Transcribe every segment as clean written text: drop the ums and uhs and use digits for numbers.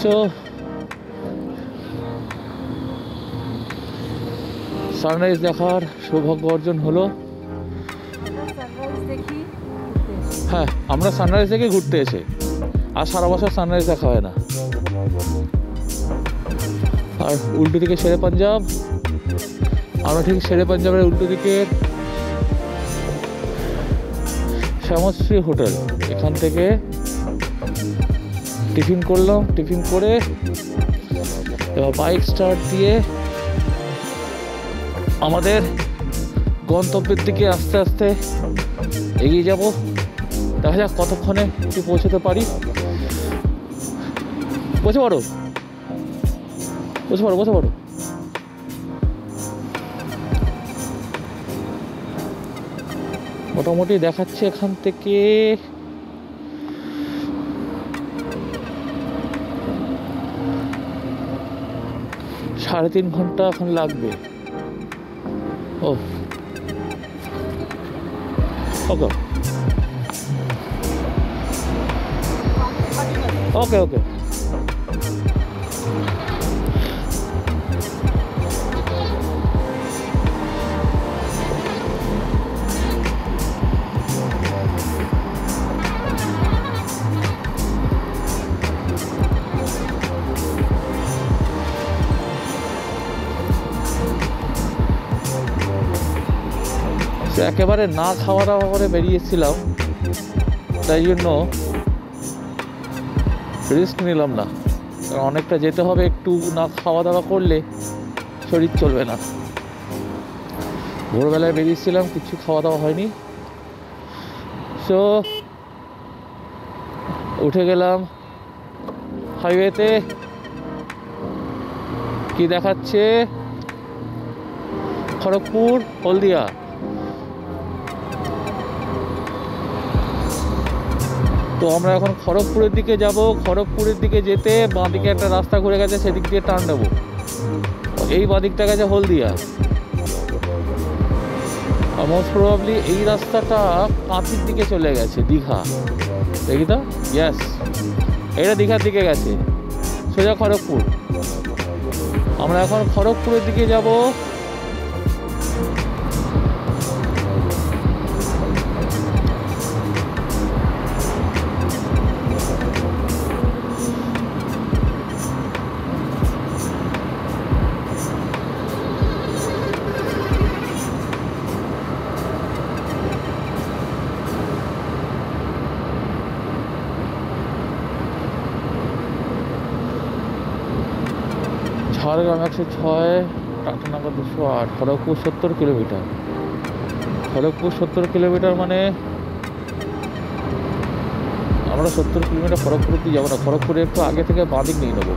So sunrise দেখার সৌভাগ্য অর্জন হলো। হ্যাঁ, আমরা সানরাইজ দেখে ঘুরতে এসে, আর সারা বছর সানরাইজ দেখা হয় না। আর উল্টো দিকে শেরে পাঞ্জাব, আমরা ঠিক শেরে পাঞ্জাবের উল্টো দিকে শ্যামশ্রী হোটেল, এখান থেকে টিফিন করলাম। টিফিন করে এবার বাইক স্টার্ট দিয়ে আমাদের গন্তব্যের দিকে আস্তে আস্তে এগিয়ে যাব। দেখা যাক কতক্ষণে কি পৌঁছতে পারি। বসে পড়ো, বসে পড়ো, বসে পড়ো। মোটামুটি দেখাচ্ছে এখান থেকে 3.5 ঘন্টা এখন লাগবে। ও ওকে ওকে ওকে। একেবারে না খাওয়া দাওয়া করে বেরিয়েছিলাম, তাই জন্য রিস্ক নিলাম না। কারণ অনেকটা যেতে হবে, একটু না খাওয়া দাওয়া করলে শরীর চলবে না। ভোরবেলায় বেরিয়েছিলাম, কিছু খাওয়া দাওয়া হয়নি। সো উঠে গেলাম হাইওয়েতে। কি দেখাচ্ছে? খড়গপুর, হলদিয়া। তো আমরা এখন খড়গপুরের দিকে যাব। খড়গপুরের দিকে যেতে বাঁদিকে একটা রাস্তা ঘুরে গেছে, সেদিক দিয়ে টার্ন নেবো। এই বাঁদিকটা গেছে হলদিয়া। আর মোস্ট প্রবাবলি এই রাস্তাটা কাঁথির দিকে চলে গেছে, দীঘা। দেখি তো, ইয়েস, এটা দীঘার দিকে গেছে, সোজা খড়গপুর। আমরা এখন খড়গপুরের দিকে যাব। ঝাড়গ্রাম 106, টাটানগর 208, খড়গপুর 70 কিলোমিটার। খড়গপুর 70 কিলোমিটার মানে আমরা 70 কিলোমিটার খড়গপুর দিয়ে যাবো না, খড়গপুরে একটু আগে থেকে বাঁদিক নিয়ে নেবো।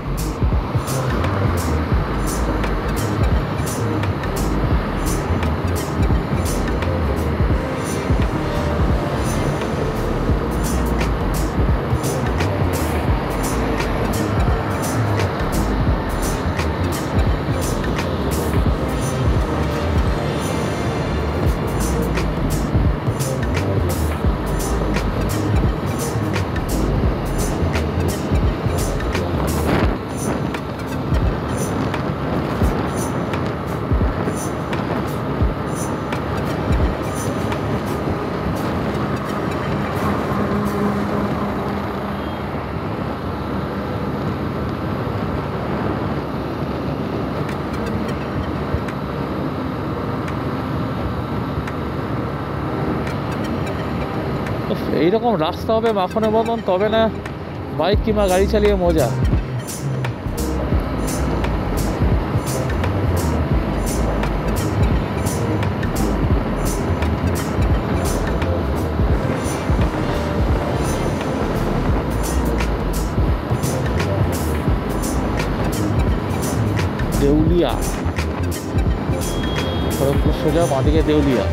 এইরকম রাস্তা হবে মাখনের মতন, তবে না বাইক কিংবা গাড়ি চালিয়ে মজা। দেউলিয়া, খড়গপুর সোজা বাঁদিকে দেউলিয়া।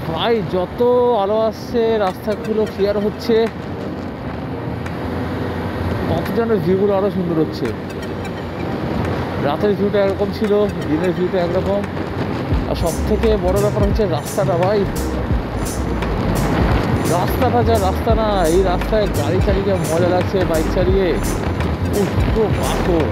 ভাই যত আলো আসছে রাস্তাগুলো ক্লিয়ার হচ্ছে তত যেন ভিউগুলো আরো সুন্দর হচ্ছে। রাতের ভিউটা একরকম ছিল, দিনের ভিউটা একরকম। আর সব থেকে বড় ব্যাপার হচ্ছে রাস্তাটা ভাই, রাস্তাটা যা রাস্তা না, এই রাস্তায় গাড়ি চালিয়ে মজা লাগছে, বাইক চালিয়ে পুরো পাথর।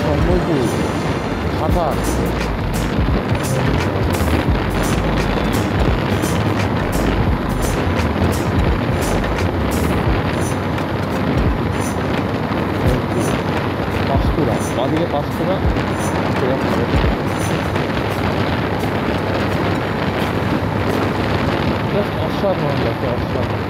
সম্বলপুর সাঁতার পাঁশকুড়া, বাদিকে পাঁশকুড়া, অসাধারণ লাগছে, অসাধারণ।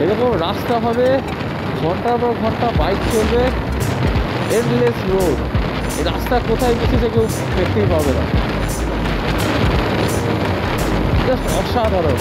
এরকম রাস্তা হবে, ঘন্টার পর ঘন্টা বাইক চলবে, এন্ডলেস রোড। এই রাস্তা কোথায় গেছে কেউ দেখতেই পাবে না, জাস্ট অসাধারণ।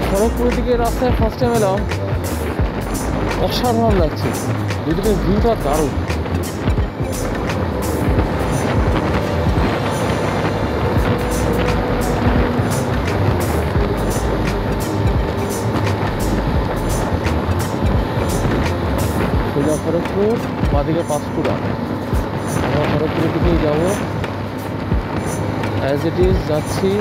খড়গপুরের দিকে রাস্তায় ফার্স্ট টাইম এলাম, অসাধারণ লাগছে, দুদিকে ভিউটা দারুণ। সোজা খড়গপুর, বাদিকে পাঁশকুড়া। আমরা খড়গপুরের দিকেই যাবো, অ্যাজ ইট ইজ যাচ্ছি।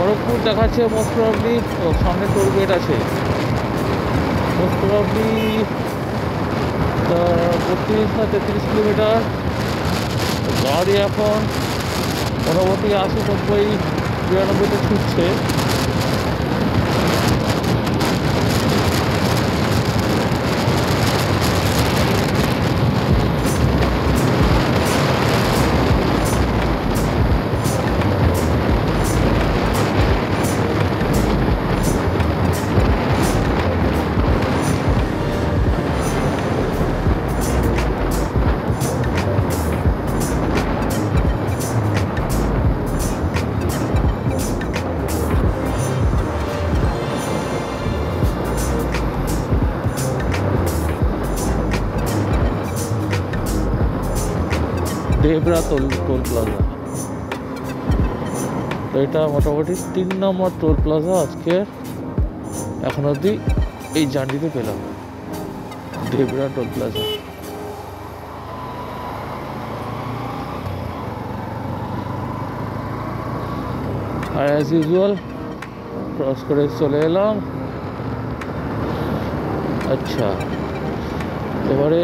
খড়গপুর দেখাচ্ছে মোস্ট প্রবাবলি, সামনে টোল গেট আছে, মোস্ট প্রবাবলি 32 না 33 কিলোমিটার। গাড়ি এখন মোটামুটি 80, 90, 92-তে ছুটছে। ডেবরা টোল প্লাজা, তো এটা মোটামুটি 3 নম্বর টোল প্লাজা আজকে এখন অবধি এই জার্নিতে পেলাম ঢেবরা টোল প্লাজা। আর অ্যাজ ইউজুয়াল ক্রস করে চলে এলাম। আচ্ছা, এবারে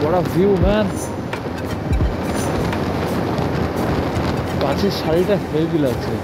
what a view man, গাছের শাড়িটা হেভি লাগছে।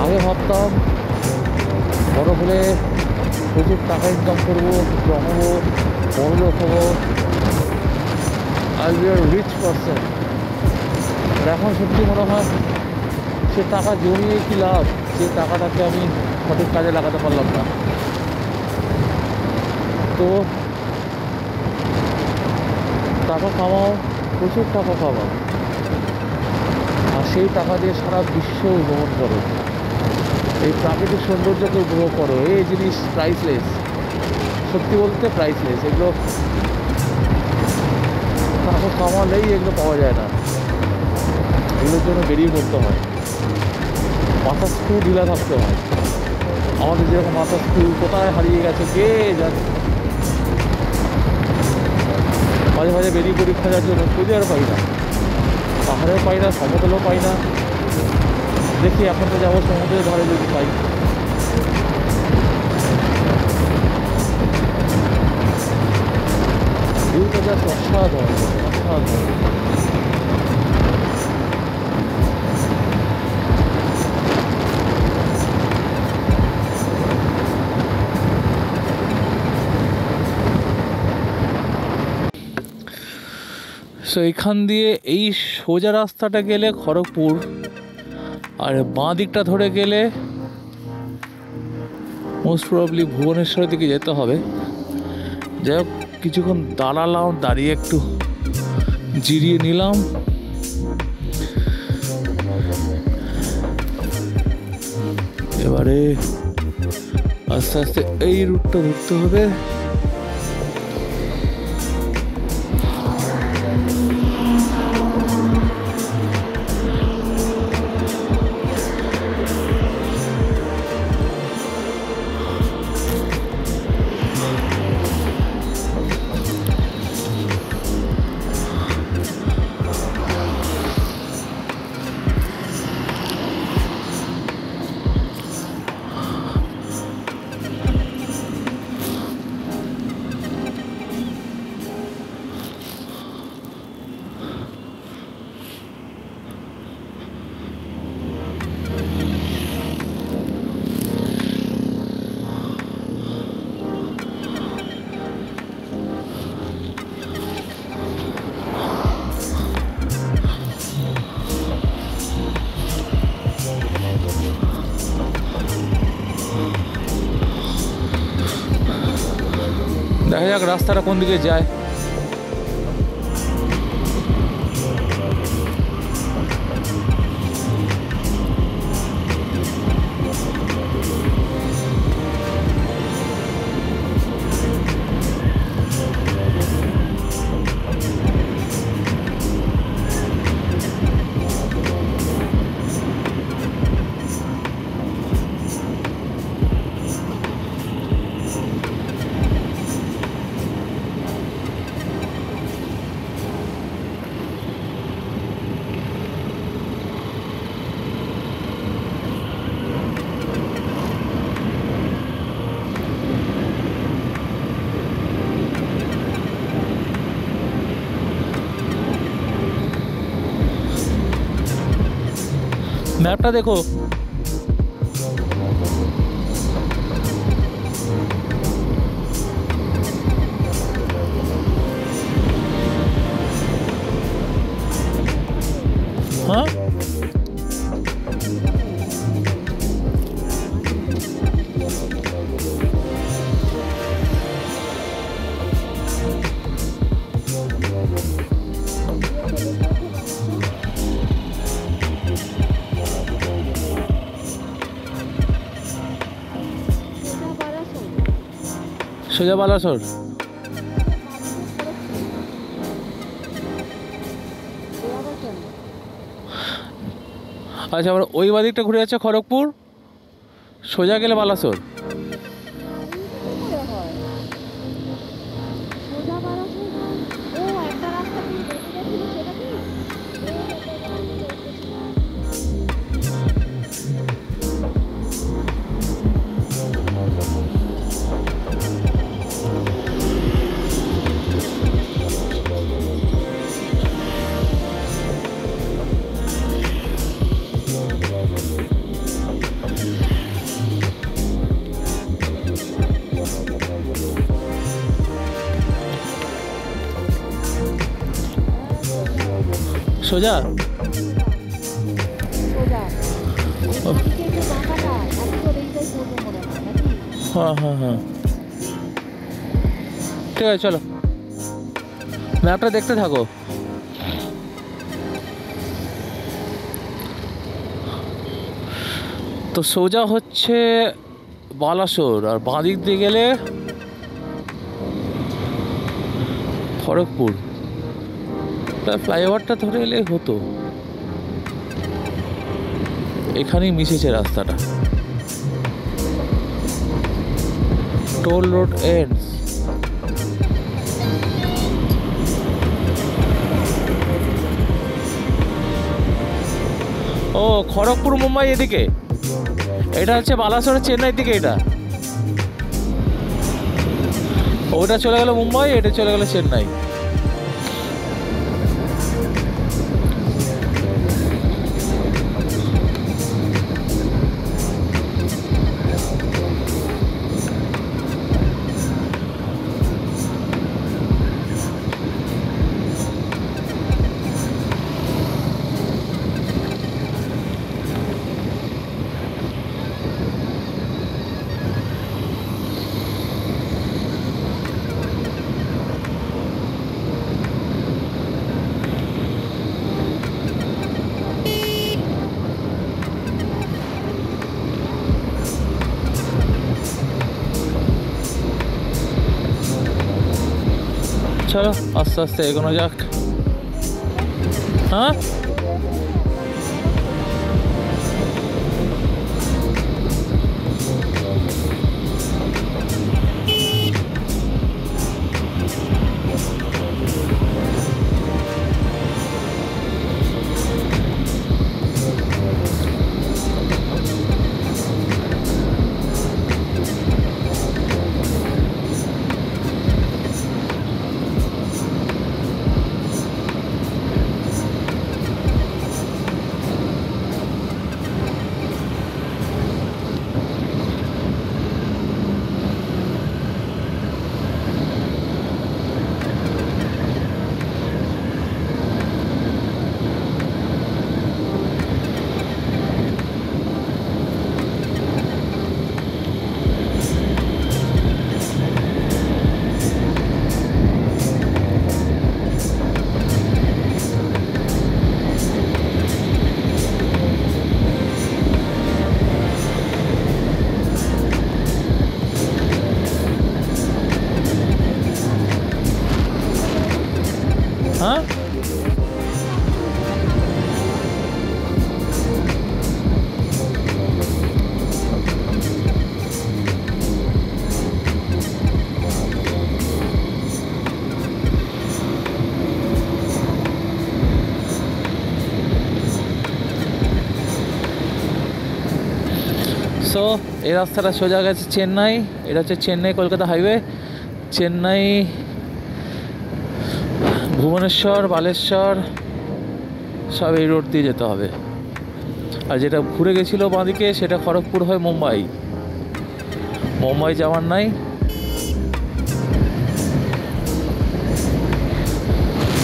আগে ভাবতাম বড় হলে প্রচুর টাকা ইনকাম করবো, জমাবো, বড়লোক হবো, I will be a rich person. এখন সত্যি মনে হয় সে টাকা জমিয়ে কি লাভ, যে টাকাটাকে আমি সঠিক কাজে লাগাতে পারলাম না। তো টাকা কামাও, প্রচুর টাকা কামাও, আর সেই টাকা দিয়ে সারা বিশ্ব ভ্রমণ করো, এই প্রাকৃতিক সৌন্দর্যকে উপভোগ করো। এই জিনিস প্রাইসলেস, সত্যি বলতে প্রাইসলেস। এগুলো টাকা কামালেই এগুলো পাওয়া যায় না, এগুলোর জন্য বেরিয়ে পড়তে হয়, মাথার স্ক্রু ঢিলা থাকতে হয়। আমাদের যেরকম মাথার স্ক্রু কোথায় হারিয়ে গেছে কে জানে, মাঝে মাঝে বেরিয়ে পড়ি খোঁজার জন্য, খুঁজে আর পাই না, পাহাড়েও পাই না, সমতলেও পাই না। দেখি এখন তো যাবো সমুদ্রের ধারে যদি পাই। ভিউটা জাস্ট অসাধারণ, অসাধারণ। সো এখান দিয়ে এই সোজা রাস্তাটা গেলে খড়গপুর, আর বাঁ দিকটা ধরে গেলে মোস্ট প্রবাবলি ভুবনেশ্বরের দিকে যেতে হবে। যাই হোক, কিছুক্ষণ দাঁড়ালাম, দাঁড়িয়ে একটু জিরিয়ে নিলাম। এবারে আস্তে আস্তে এই রুটটা ধরতে হবে। দেখা যাক রাস্তাটা কোন দিকে যায়। ম্যাপটা দেখো। হ্যাঁ সোজা বালাসোর। আচ্ছা, আমরা ওই বাদিকটা ঘুরে যাচ্ছে খড়গপুর, সোজা গেলে বালাসোর। সোজা হ্যাঁ হ্যাঁ হ্যাঁ, ঠিক আছে চলো, ম্যাপটা দেখতে থাকো। তো সোজা হচ্ছে বালাসোর, আর বাঁদিক দিয়ে গেলে খড়গপুর। ফ্লাইওভারটা ধরে এলে হতো, এখানেই মিশেছে রাস্তাটা। Toll road ends. ও খড়গপুর মুম্বাই এদিকে, এটা হচ্ছে বালাসোরের চেন্নাইয়ের দিকে। এটা ওটা চলে গেল মুম্বাই, এটা চলে গেল চেন্নাই। চলো আস্তে আস্তে এগোনো যাক। হ্যাঁ হ্যাঁ সো এই রাস্তাটা সোজা গেছে চেন্নাই। এটা হচ্ছে চেন্নাই কলকাতা হাইওয়ে। চেন্নাই, ভুবনেশ্বর, বালেশ্বর সব এই রোড দিয়ে যেতে হবে। আর যেটা ঘুরে গেছিলো বাঁদিকে সেটা খড়গপুর হয়ে মুম্বাই। মুম্বাই যাওয়ার নাই,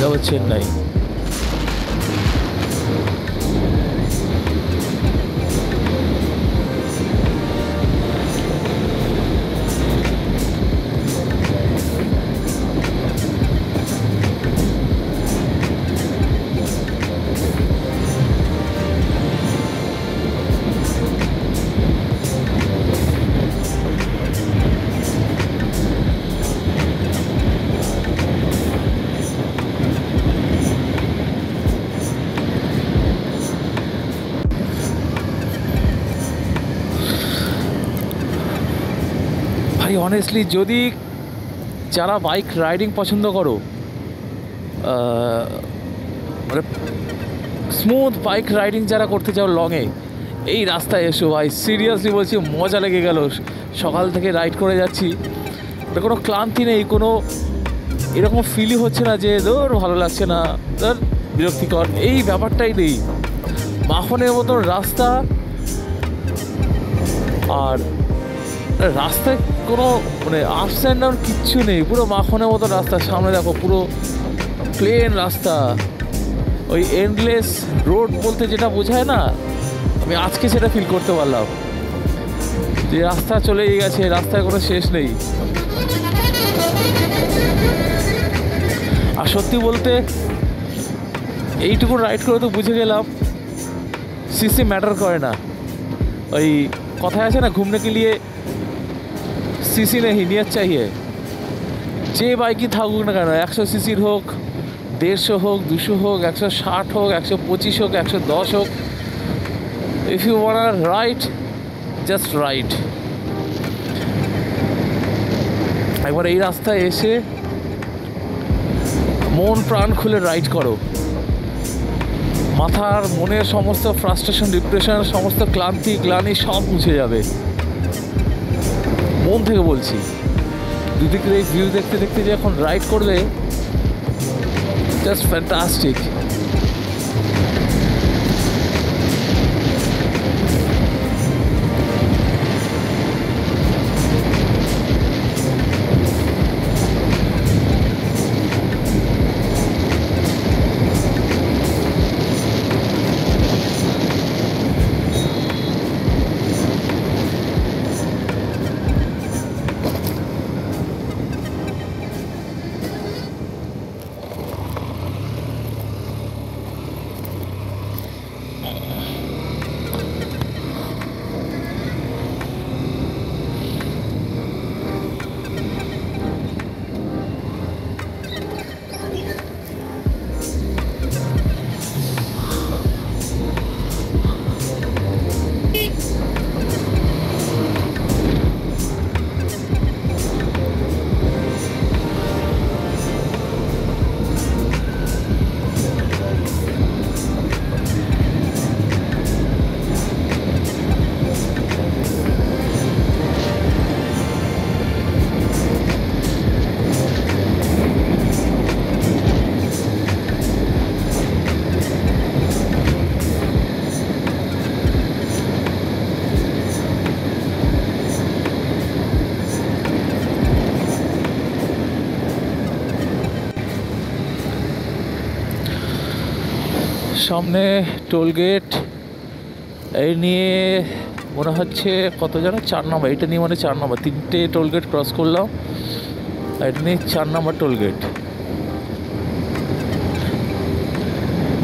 যাবো চেন্নাই। ভাই অনেস্টলি যদি যারা বাইক রাইডিং পছন্দ করো, মানে স্মুথ বাইক রাইডিং যারা করতে চাও লংয়ে, এই রাস্তায় এসো ভাই। সিরিয়াসলি বলছি, মজা লেগে গেল। সকাল থেকে রাইড করে যাচ্ছি, এটা কোনো ক্লান্তি নেই, কোনো এরকম ফিলই হচ্ছে না যে ধর ভালো লাগছে না, ধর বিরক্তিকর, এই ব্যাপারটাই নেই। মাখনের মতন রাস্তা, আর রাস্তায় কোনো মানে আপস অ্যান্ড ডাউন কিচ্ছু নেই, পুরো মাখনের মতো রাস্তা। সামনে দেখো পুরো প্লেন রাস্তা, ওই এন্ডলেস রোড বলতে যেটা বোঝায় না, আমি আজকে সেটা ফিল করতে পারলাম যে রাস্তা চলেই গেছে, রাস্তায় কোনো শেষ নেই। আর সত্যি বলতে এইটুকু রাইড করে তো বুঝে গেলাম সিসি ম্যাটার করে না। ওই কথায় আছে না, ঘুমনে কে লিয়ে সিসি নেই নিয়ত চাইয়ে। যে বাইকই থাকুক না কেন, 100 সিসির হোক, 150 হোক, 200 হোক, 160 হোক, 125 হোক, 110 হোক, if you want ride, just ride. একবার এই রাস্তায় এসে মন প্রাণ খুলে রাইড করো, মাথার মনের সমস্ত ফ্রাস্ট্রেশন, ডিপ্রেশন, সমস্ত ক্লান্তি গ্লানি সব মুছে যাবে। মন থেকে বলছি, দুদিকের এই ভিউ দেখতে দেখতে যে এখন রাইড করবে, জাস্ট ফ্যান্টাস্টিক। সামনে টোল গেট, এই নিয়ে মনে হচ্ছে কত যেন 4 নম্বর, এটা নিয়ে মানে 4 নম্বর, 3টে টোল গেট ক্রস করলাম, এটা নিয়ে 4 নম্বর টোল গেট।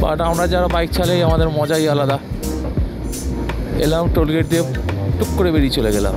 বাট আমরা যারা বাইক চালাই আমাদের মজাই আলাদা। এলাম টোল গেট দিয়ে, টুক করে বেরিয়ে চলে গেলাম।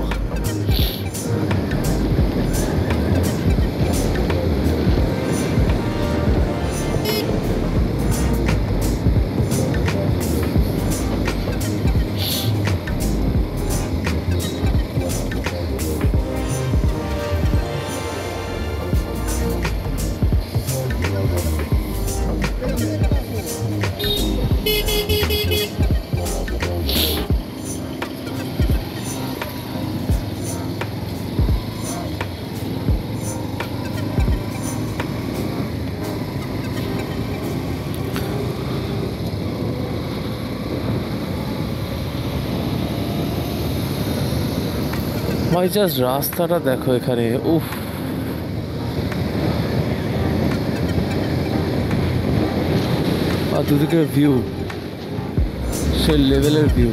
ভাই জাস্ট রাস্তাটা দেখো এখানে, উফ। আর দুদিকের ভিউ, সে লেভেলের ভিউ।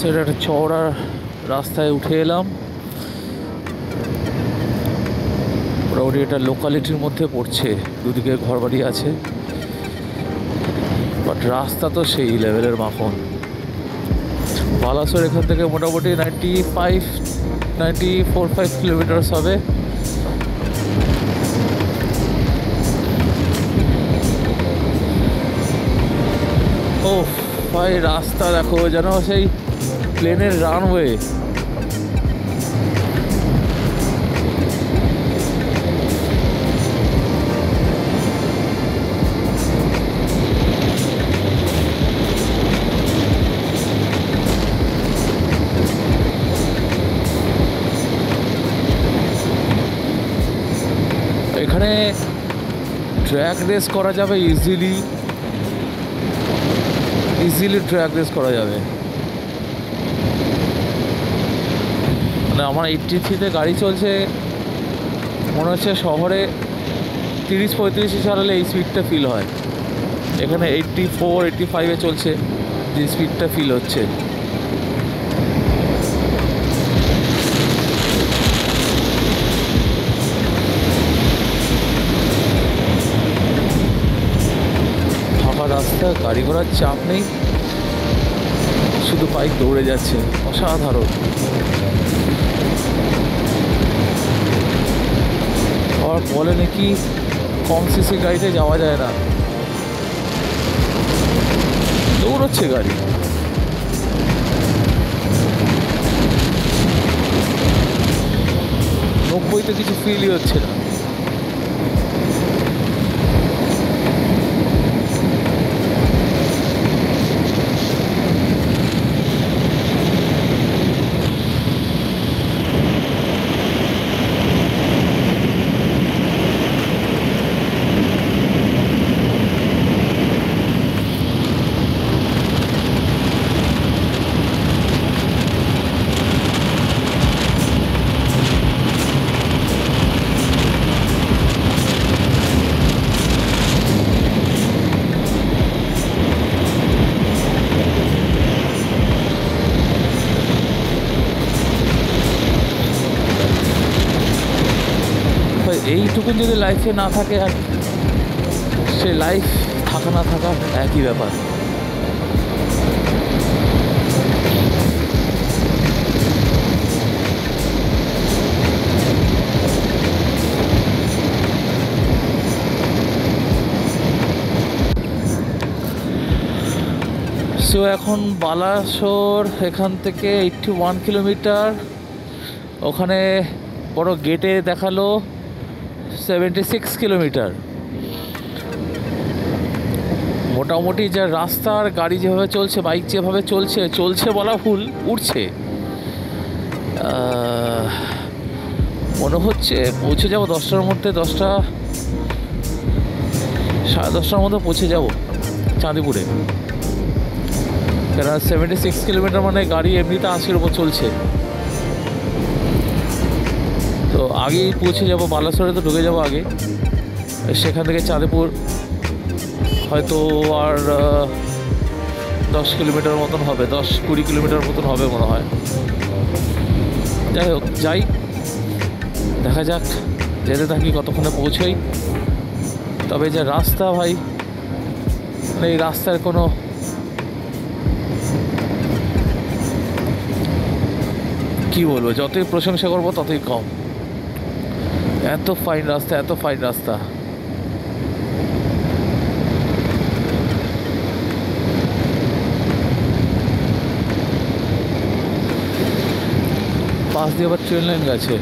সেটা একটা চওড়া রাস্তায় উঠে এলাম। মোটামুটি এটা লোকালিটির মধ্যে পড়ছে, দুদিকে ঘরবাড়ি আছে, বাট রাস্তা তো সেই লেভেলের মাখন। বালাসোর এখান থেকে মোটামুটি 94-95 কিলোমিটার্স হবে। ও ভাই রাস্তা দেখো, যেন সেই প্লেনের রানওয়ে। এখানে ট্র্যাক রেস করা যাবে ইজিলি ট্র্যাক রেস করা যাবে। মানে আমার 83-তে গাড়ি চলছে, মনে হচ্ছে শহরে 30-35 চালালে এই স্পিডটা ফিল হয়। এখানে 84-85-এ চলছে, যে স্পিডটা ফিল হচ্ছে। ফাঁকা রাস্তা, গাড়ি ঘোড়ার চাপ নেই, শুধু বাইক দৌড়ে যাচ্ছে, অসাধারণ। আর বলে নাকি কম সিসি গাড়িতে যাওয়া যায় না, দৌড়চ্ছে গাড়ি। 90-তে কিছু ফিলই হচ্ছে না। এইটুকুন যদি লাইফে না থাকে, আর সে লাইফ থাকা না থাকা একই ব্যাপার। সো এখন বালাসোর এখান থেকে 81 কিলোমিটার, ওখানে বড় গেটে দেখালো 76 কিলোমিটার। মোটামুটি যা রাস্তার গাড়ি যেভাবে চলছে, বাইক যেভাবে চলছে বলা ভুল, উঠছে, মনে হচ্ছে পৌঁছে যাব 10টার মধ্যে, 10টা সাড়ে 10টার মধ্যে পৌঁছে যাব চাঁদিপুরে। কেন 76 কিলোমিটার মানে গাড়ি এমনিতে 80-র উপর চলছে, তো আগেই পৌঁছে যাব। বালাসোরে তো ঢুকে যাব আগে, সেখান থেকে চাঁদিপুর হয়তো আর 10 কিলোমিটার মতন হবে, 10-20 কিলোমিটার মতন হবে মনে হয়। যাই হোক, যাই, দেখা যাক, যেতে থাকি, কতক্ষণে পৌঁছই। তবে যে রাস্তা ভাই, মানে এই রাস্তার কোনো কি বলবো, যতই প্রশংসা করবো ততই কম। এত ফাইন রাস্তা, এত ফাইন রাস্তা। পাশ দিয়ে আবার ট্রেন লাইন গেছে।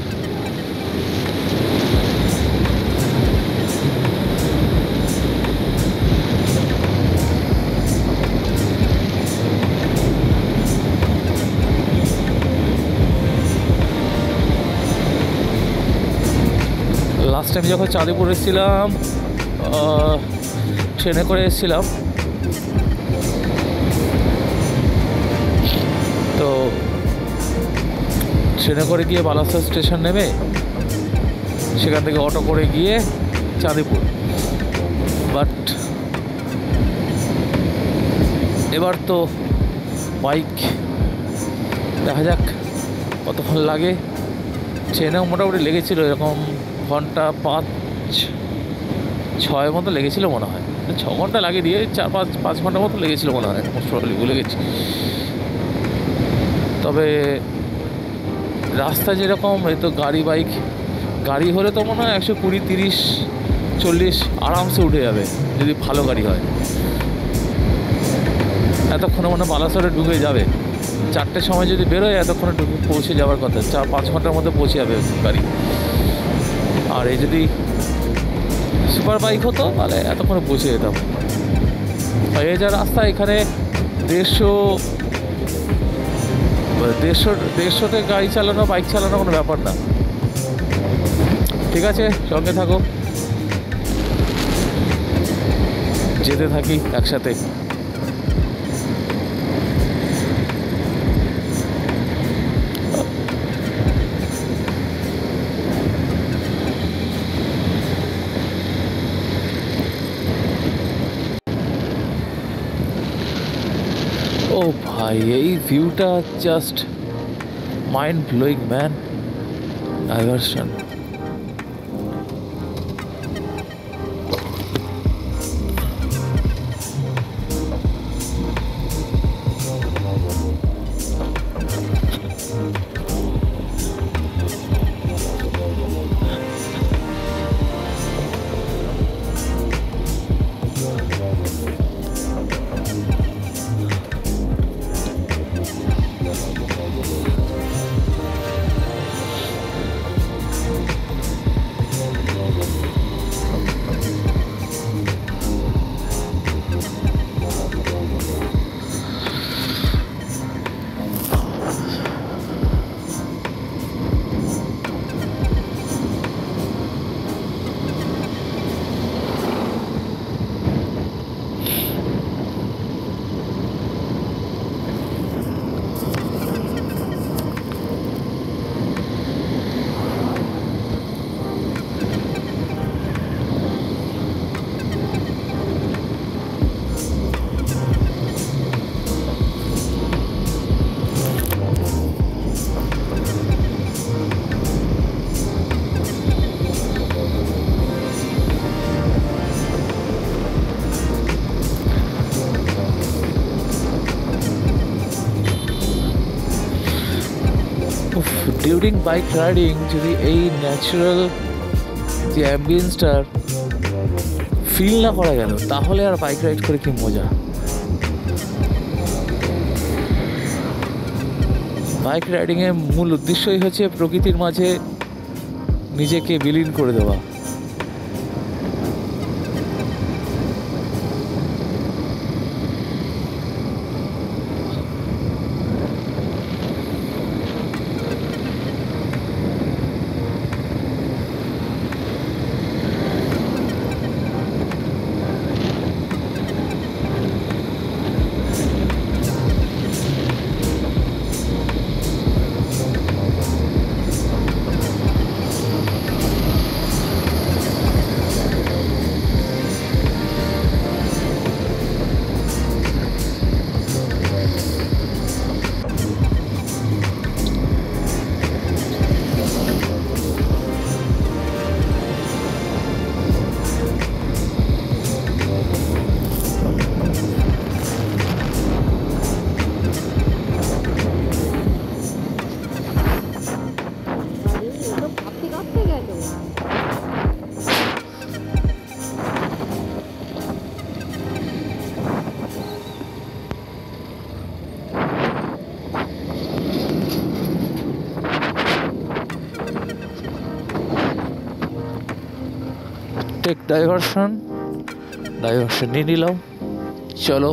লাস্ট টাইম যখন চাঁদিপুর এসেছিলাম, ট্রেনে করে এসেছিলাম, তো ট্রেনে করে গিয়ে বালাসোর স্টেশন নেমে সেখান থেকে অটো করে গিয়ে চাঁদিপুর। বাট এবার তো বাইক, দেখা যাক কতক্ষণ লাগে। ট্রেনেও মোটামুটি লেগেছিল এরকম ঘন্টা 5-6 মতো লেগেছিলো মনে হয়, 6 ঘন্টা লাগিয়ে দিয়ে 4-5 ঘন্টা মতো লেগেছিলো মনে হয়, মোস্ট প্রবাবলি ভুলে গেছি। তবে রাস্তা যেরকম, এই তো গাড়ি হলে তো মনে হয় 120, 30, 40 আরামসে উঠে যাবে যদি ভালো গাড়ি হয়। এতক্ষণে মনে বালাসোরে ঢুকে যাবে, 4টের সময় যদি বেরোয় এতক্ষণে পৌঁছে যাওয়ার কথা, 4-5 ঘন্টার মধ্যে পৌঁছে যাবে গাড়ি। আর এই যদি সুপার বাইক হতো তাহলে এতক্ষণে পৌঁছে যেতাম। এই যা রাস্তা, এখানে 150-150-তে গাড়ি চালানো, বাইক চালানো কোনো ব্যাপার না। ঠিক আছে, সঙ্গে থাকো, যেতে থাকি একসাথে। ও ভাই, এই ভিউটা just mind blowing man. Diversion. During bike riding যদি এই ন্যাচারাল যে অ্যাম্বিয়েন্সটার ফিল না করা গেল, তাহলে আর বাইক রাইড করে কি মজা। বাইক রাইডিংয়ের মূল উদ্দেশ্যই হচ্ছে প্রকৃতির মাঝে নিজেকে বিলীন করে দেওয়া। টেক ডাইভারশন নিয়ে নিলাম। চলো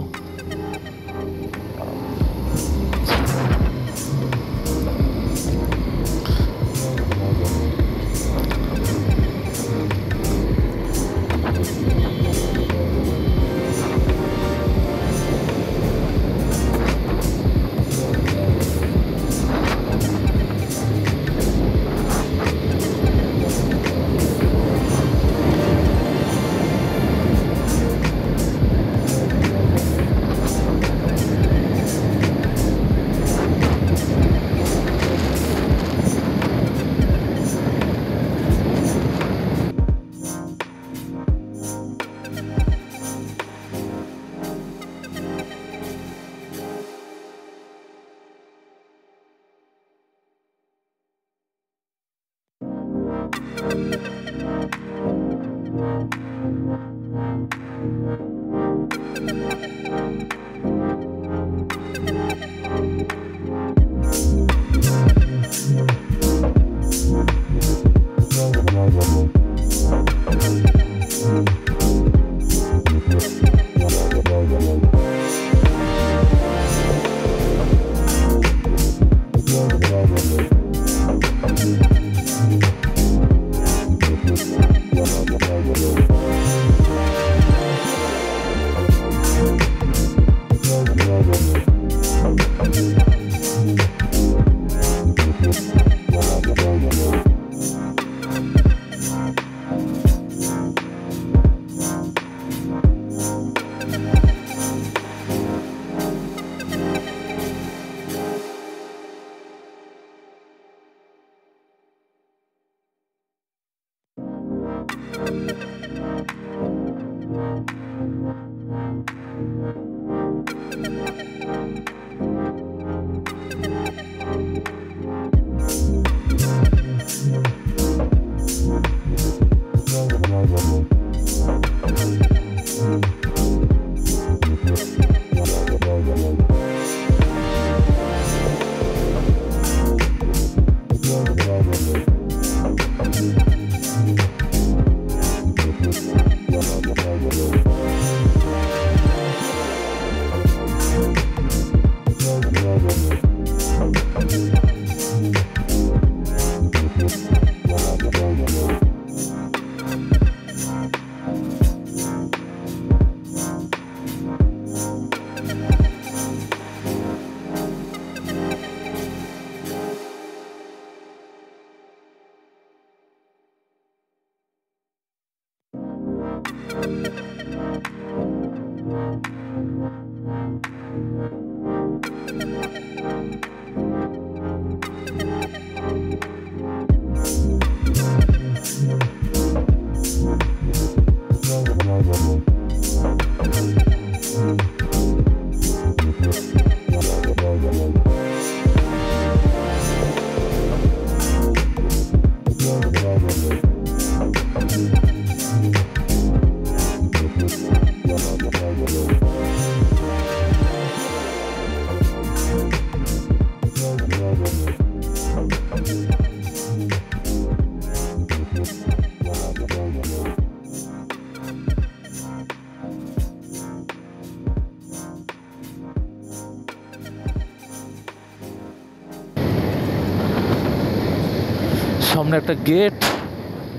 সামনে একটা গেট,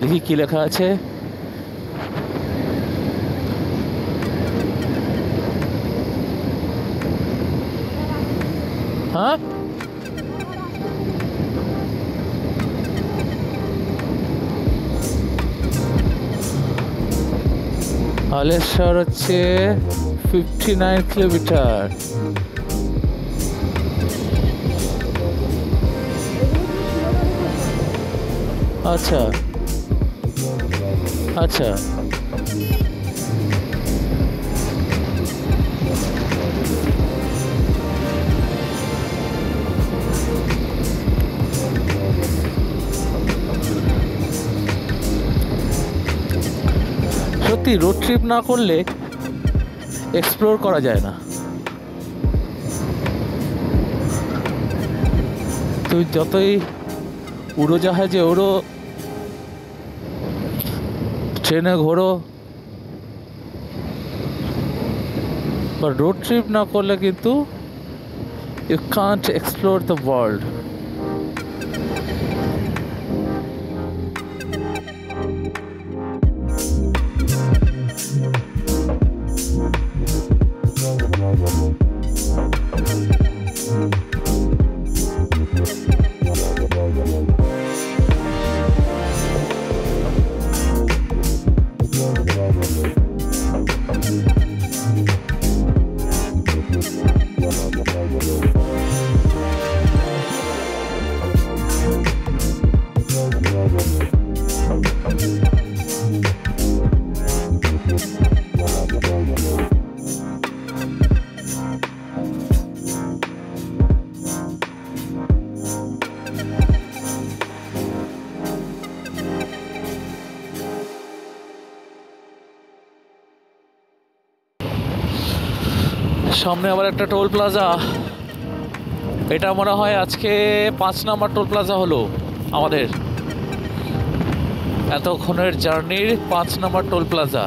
দেখি কি লেখা আছে। হ্যাঁ, হালেশ্বর হচ্ছে 59 কিলোমিটার। আচ্ছা আচ্ছা, সত্যি রোড ট্রিপ না করলে এক্সপ্লোর করা যায় না। তুই যতই উড়োজাহাজে ওড়ো, ট্রেনে ঘোরো, বা রোড ট্রিপ না করলে কিন্তু you can't explore the world. সামনে আবার একটা টোল প্লাজা। এটা মনে হয় আজকে 5 নম্বর টোল প্লাজা হলো আমাদের এতক্ষণের জার্নির 5 number toll plaza.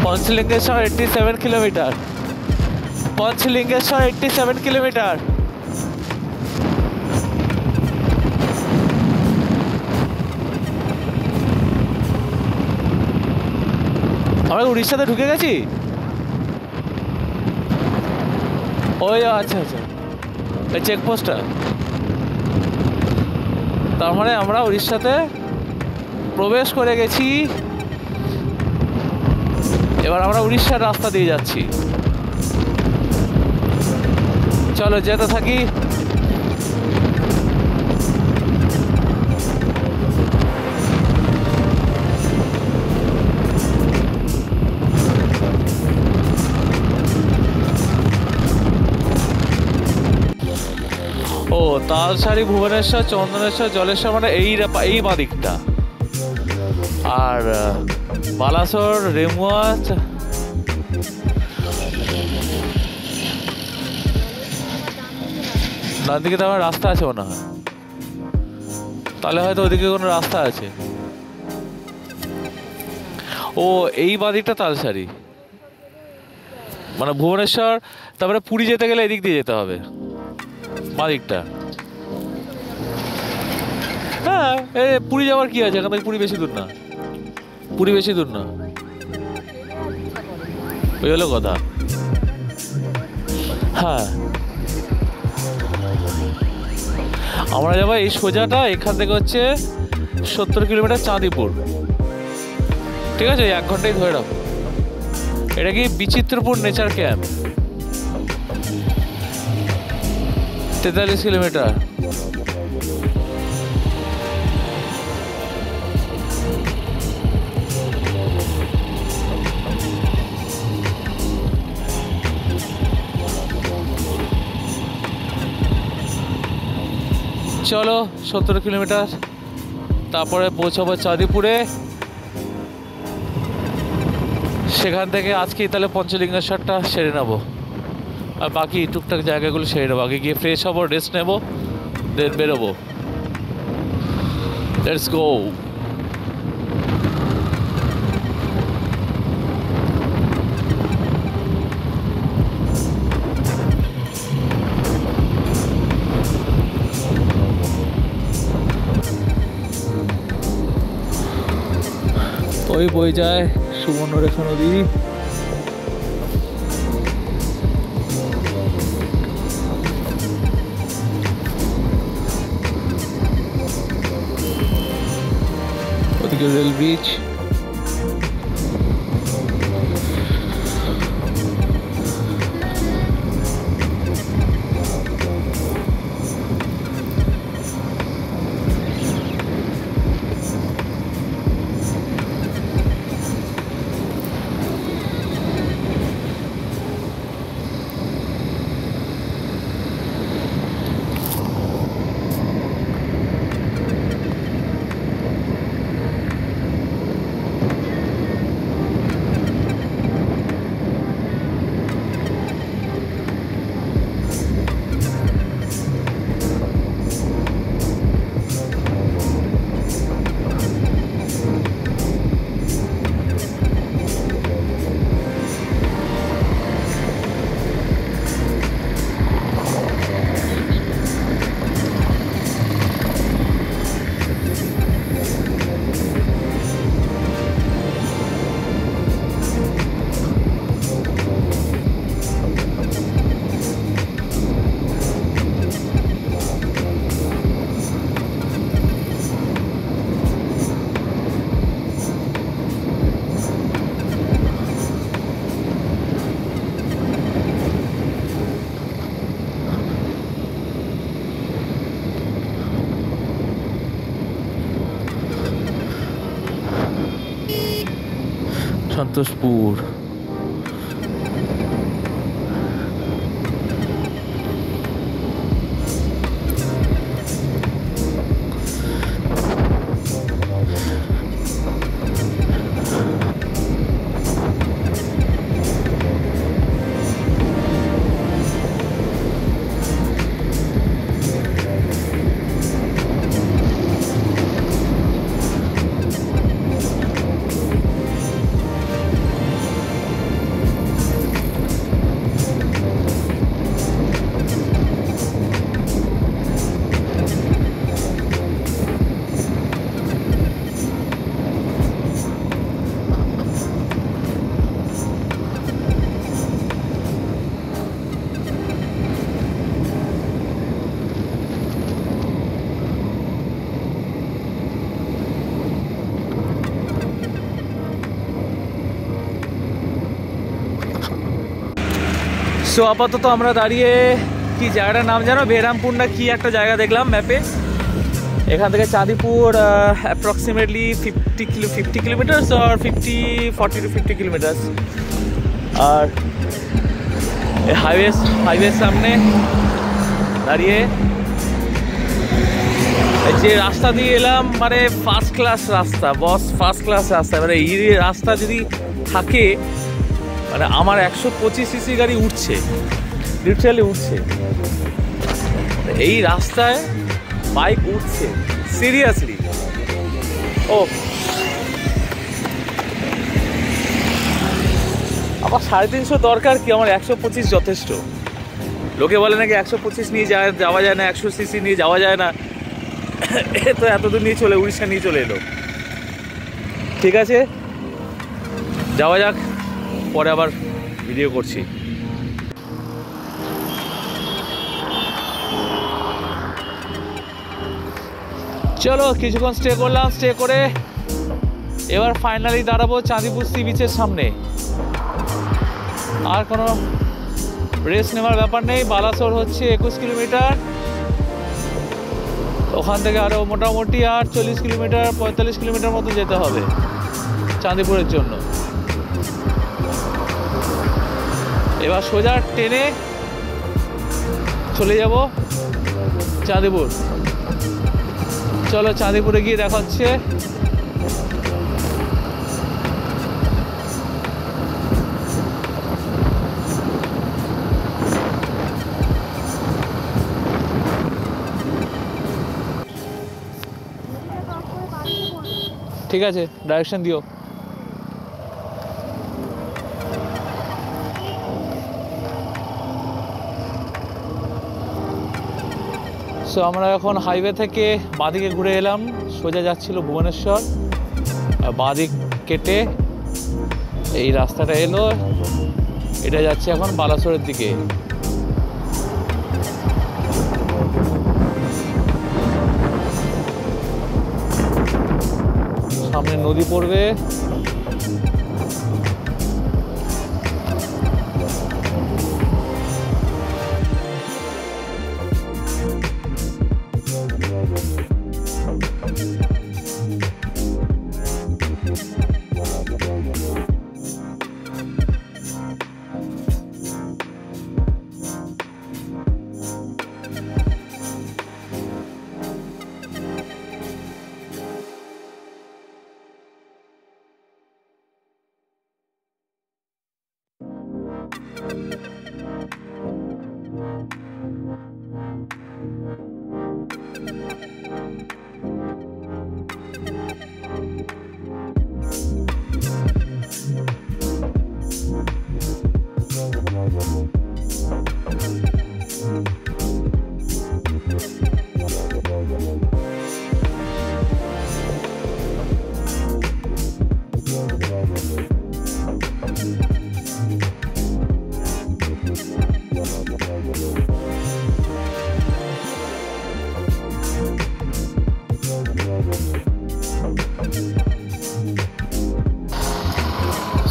Panchalingeswar 87 kilometre. Panchalingeswar 87 kilometre. আমরা উড়িষ্যাতে ঢুকে গেছি। ওই আচ্ছা আচ্ছা, এই চেকপোস্টটা। তার মানে আমরা উড়িষ্যাতে প্রবেশ করে গেছি। এবার আমরা উড়িষ্যার রাস্তা দিয়ে যাচ্ছি। চলো যেতে থাকি। ও তালসারি, ভুবনেশ্বর, চন্দনেশ্বর, জলেশ্বর মানে এই বাঁ দিকটা। আর বালাসোর, রেমুয়া, ডান দিকে তো আমার রাস্তা আছে মনে হয়, তাহলে হয়তো ওদিকে কোনো রাস্তা আছে। ও এই বাদিকটা তালসারি, মানে ভুবনেশ্বর, তারপরে পুরী যেতে গেলে এদিক দিয়ে যেতে হবে বাদিকটা। হ্যাঁ পুরী যাওয়ার কি আছে, এখান থেকে পুরী বেশি দূর না, পুরী বেশি দূর না, ওই হলো কথা। হ্যাঁ আমরা যাবো এই সোজাটা, এখান থেকে হচ্ছে 70 কিলোমিটার চাঁদিপুর, ঠিক আছে? 1 ঘন্টাই ধরে রাখো। এটা কি বিচিত্রপুর নেচার ক্যাম্প, 43 কিলোমিটার। চলো 70 কিলোমিটার, তারপরে পৌঁছাবো চাঁদিপুরে। সেখান থেকে আজকেই তাহলে পঞ্চলিঙ্গেশ্বরটা সেরে নেবো, আর বাকি টুকটাক জায়গাগুলো সেরে নেবো। আগে গিয়ে ফ্রেশ হবো, রেস্ট নেবো, দেন বেরোবো। Let's go. ওই বয়ে যায় সুবর্ণরেখা নদী। ওদিকে রেল ব্রিজ। সন্তোষপুর। সো আপাতত আমরা দাঁড়িয়ে, কি জায়গাটার নাম জানো, বেরামপুর না কি একটা জায়গা দেখলাম ম্যাপে। এখান থেকে চাঁদিপুর অ্যাপ্রক্সিমেটলি 50 কিলোমিটার্স আর 40 to 50 কিলোমিটার্স। আর হাইওয়ের সামনে দাঁড়িয়ে যে রাস্তা দিয়ে এলাম, মানে ফার্স্ট ক্লাস রাস্তা, ফার্স্ট ক্লাস রাস্তা। মানে এই রাস্তা যদি থাকে, মানে আমার 125 সিসি গাড়ি উঠছে, লিটারালি উঠছে। এই রাস্তায় বাইক উঠছে সিরিয়াসলি। ও আমার 350 দরকার কি, আমার 125 যথেষ্ট। লোকে বলে নাকি 125 নিয়ে যাওয়া যায় না, 100 সিসি নিয়ে যাওয়া যায় না। তো এতদূর নিয়ে চলে, উড়িষ্যা নিয়ে চলে এলো। ঠিক আছে, যাওয়া যাক, পরে আবার ভিডিও করছি। চলো কিছুক্ষণ স্টে করলাম, স্টে করে এবার ফাইনালি দাঁড়াবো চাঁদিপুর সি বিচের সামনে। আর কোনো রেস্ট নেওয়ার ব্যাপার নেই। বালাসোর হচ্ছে 21 কিলোমিটার, ওখান থেকে আরও মোটামুটি আর 40 কিলোমিটার 45 কিলোমিটার মতো যেতে হবে চাঁদিপুরের জন্য। এবার সোজা ট্রেনে চলে যাব চাঁদিপুর। চলো চাঁদিপুরে গিয়ে দেখা হচ্ছে। ঠিক আছে, ডাইরেকশন দিও। সো আমরা এখন হাইওয়ে থেকে বাঁদিকে ঘুরে এলাম, সোজা যাচ্ছিল ভুবনেশ্বর, বাঁদিক কেটে এই রাস্তাটা এলো, এটা যাচ্ছে এখন বালাসোরের দিকে। সামনে নদী পড়বে,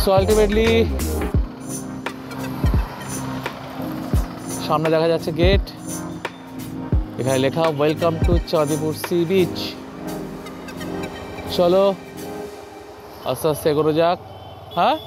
সো আলটিমেটলি সামনে দেখা যাচ্ছে গেট, এখানে লেখা welcome to Chandipur sea beach. চলো আস্তে আস্তে এগোনো যাক। হ্যাঁ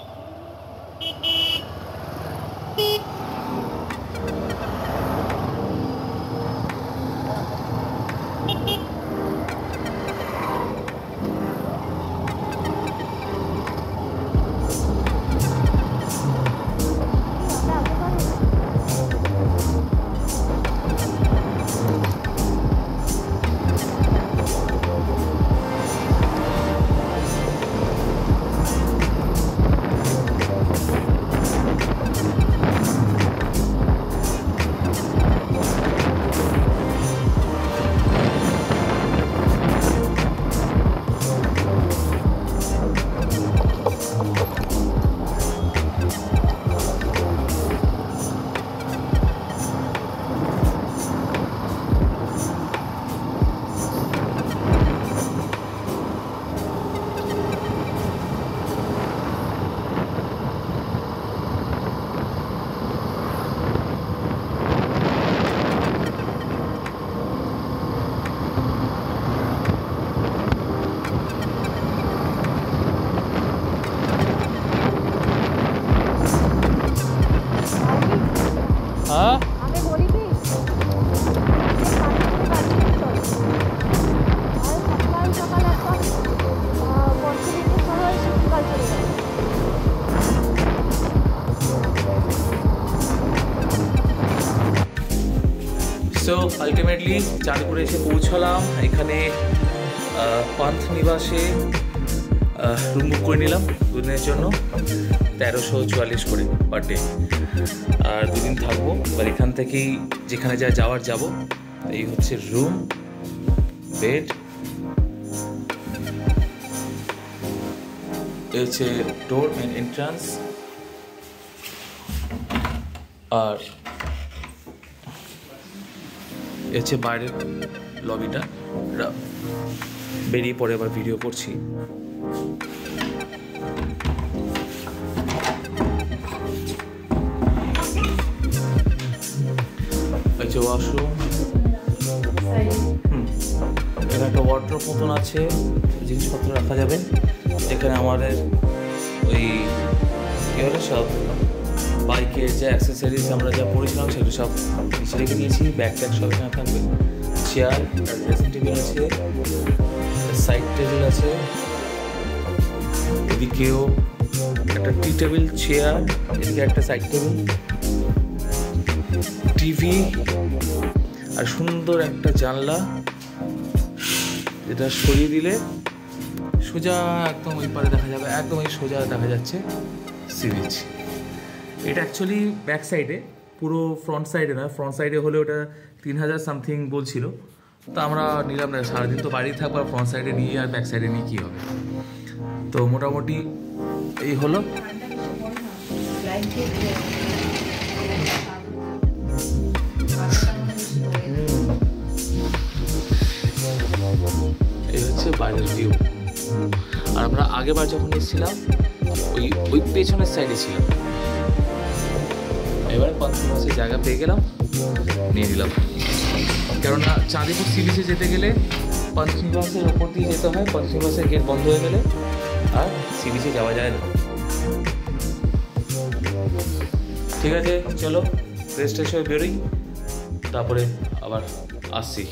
আলটিমেটলি চাঁদপুরে এসে পৌঁছালাম। এখানে পান্থ নিবাসে রুম বুক করে নিলাম দুদিনের জন্য, 1344 করে পার ডে। আর দুদিন থাকবো, এবার এখান থেকেই যেখানে যা যাওয়ার যাব। এই হচ্ছে রুম, বেড, এই হচ্ছে ডোর, মেন এন্ট্রান্স, আর এ হচ্ছে বাইরের লবিটা। বেরিয়ে পরে আবার ভিডিও করছি। হচ্ছে ওয়াশরুম, এখানে একটা ওয়ার্ড্রপ মতন আছে, জিনিসপত্র রাখা যাবে। এখানে আমাদের ওই কী হলো সব বাইকের যে অ্যাক্সেসরিজ আমরা যা পড়েছিলাম সেগুলো সব নিচে রেখে নিয়েছি। ব্যাগ ট্যাগ সব এখানে থাকবে। চেয়ার, ড্রেসিং টেবিল আছে, সাইড টেবিল আছে, এদিকেও একটা টি টেবিল, চেয়ার, এদিকে একটা সাইড টেবিল, টিভি, আর সুন্দর একটা জানলা যেটা সরিয়ে দিলে সোজা একদম ওই পারে দেখা যাবে, একদম ওই সোজা দেখা যাচ্ছে সি বিচ। এটা অ্যাকচুয়ালি ব্যাক সাইডে, পুরো ফ্রন্ট সাইডে না। ফ্রন্ট সাইডে হলে ওটা 3000 সামথিং বলছিল, তো আমরা নিলাম না। সারাদিন তো বাড়ি থাকবো, ফ্রন্ট সাইডে নিয়ে আর ব্যাক সাইডে নিয়ে কী হবে। তো মোটামুটি এই হলো। এই হচ্ছে বাইরের ভিউ। আর আমরা আগেরবার যখন এসেছিলাম ওই পেছনের সাইডে ছিলাম। এবার পাঁচশো জায়গা পেয়ে গেলাম, নিয়ে নিলাম। কেননা চাঁদিপুর সি বিচে যেতে গেলে পঞ্চনিবাসের ওপর দিয়ে যেতে হয়। পঞ্চনিবাসের গেট বন্ধ হয়ে গেলে আর সি বিচে যাওয়া যায় না। ঠিক আছে, চলো রেস্ট হয়ে বেরোই, তারপরে আবার আসছি।